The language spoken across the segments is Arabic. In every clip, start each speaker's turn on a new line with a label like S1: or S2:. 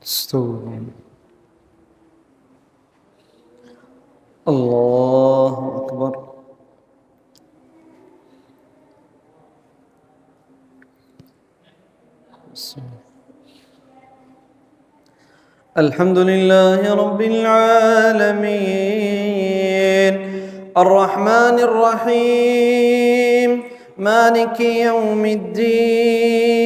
S1: استووا. الله أكبر. الحمد لله رب العالمين الرحمن الرحيم مالك يوم الدين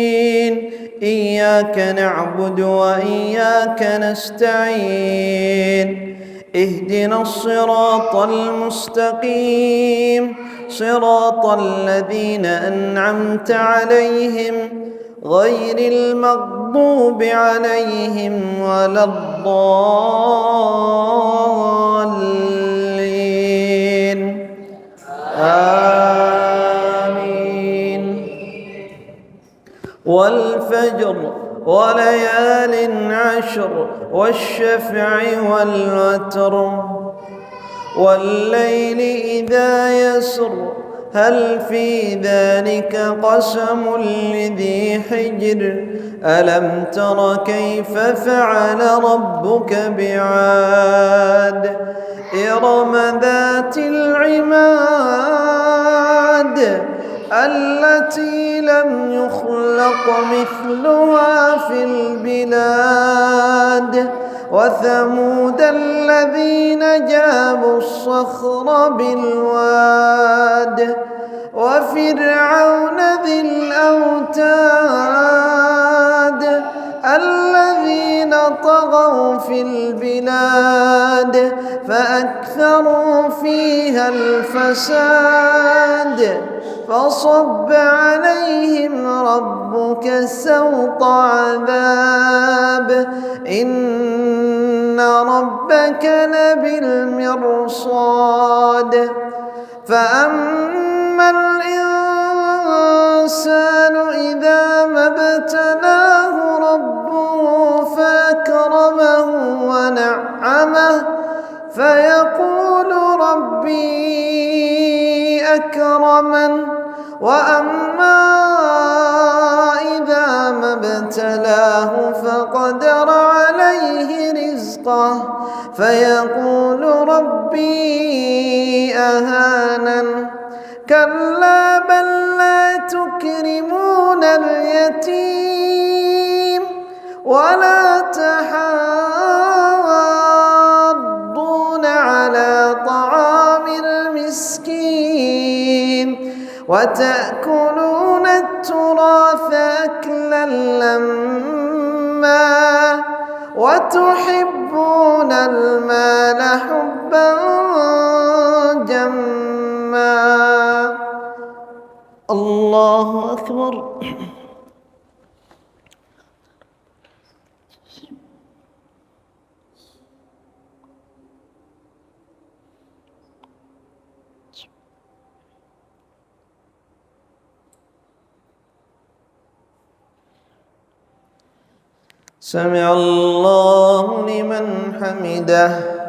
S1: إياك نعبد وإياك نستعين اهدنا الصراط المستقيم صراط الذين أنعمت عليهم غير المغضوب عليهم ولا الضالين آمين. والفجر وليال عشر والشفع والوتر والليل إذا يسر هل في ذلك قسم لذي حجر ألم تر كيف فعل ربك بعاد إرم ذات العماد التي لم يخلق مثلها في البلاد وثمود الذين جابوا الصخر بالواد وفرعون ذي الأوتاد الذين طغوا في البلاد فأكثروا فيها الفساد فصب عليهم ربك سوط عذاب إن ربك لبالمرصاد فأما الإنسان إذا ما ابتلاه ربه فأكرمه ونعمه فيقول ربي أكرمن وأما إذا ما ابتلاه فقدر عليه رزقه فيقول ربي أهانن كلا بل لا تكرمون اليتيم ولا تحاضون على طعام المسكين وتأكلون التراث أكلا لما وتحبون المال حبا جما. الله أكبر. سمع الله لمن حمده.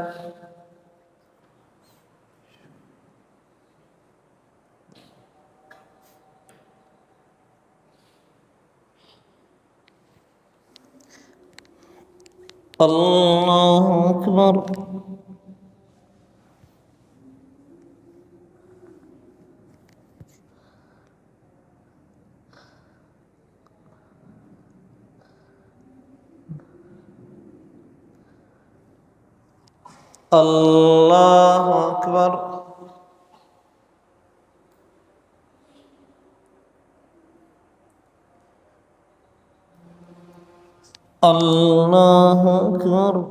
S1: الله أكبر. الله أكبر. الله أكبر.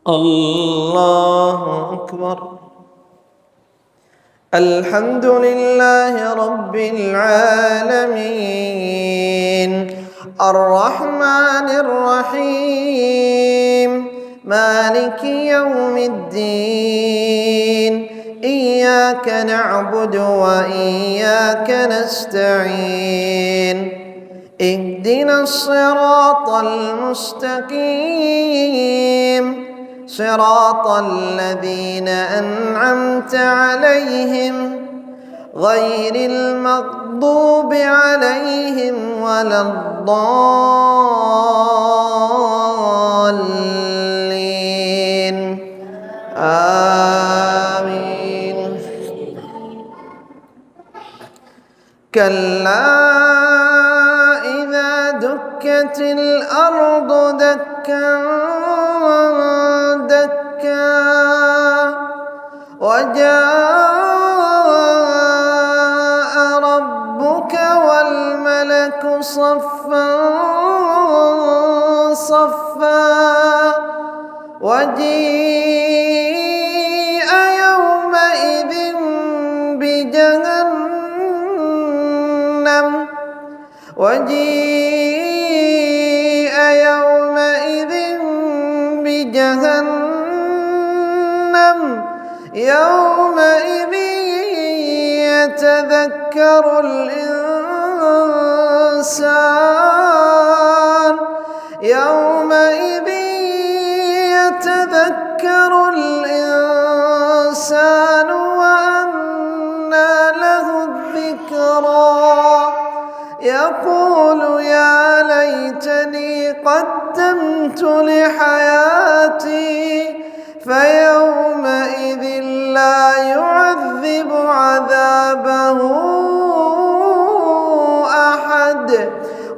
S1: الله أكبر. الحمد لله رب العالمين الرحمن الرحيم مالك يوم الدين إياك نعبد وإياك نستعين اهدنا الصراط المستقيم صراط الذين أنعمت عليهم غير المغضوب عليهم ولا الضالين آمين. كلا إذا دكت الأرض دكا دكا وجاء ربك والملك صفا صفا وجيء يومئذ بجهنم يومئذ يتذكر الإنسان وأنى له الذكرى يقول يا ليتني قدمت لحياتي فيومئذ لا يعذب عذابه أحد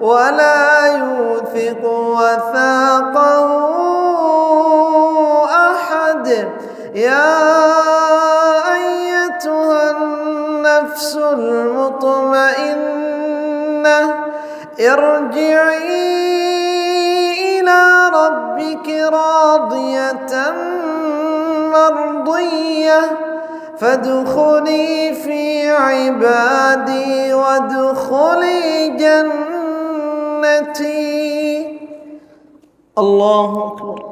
S1: ولا يوثق وثاقه أحد. يا أيتها النفس المطمئنة ارجعي إلى ربك راضية مرضية فادخلي في عبادي وادخلي جنتي. الله أكبر.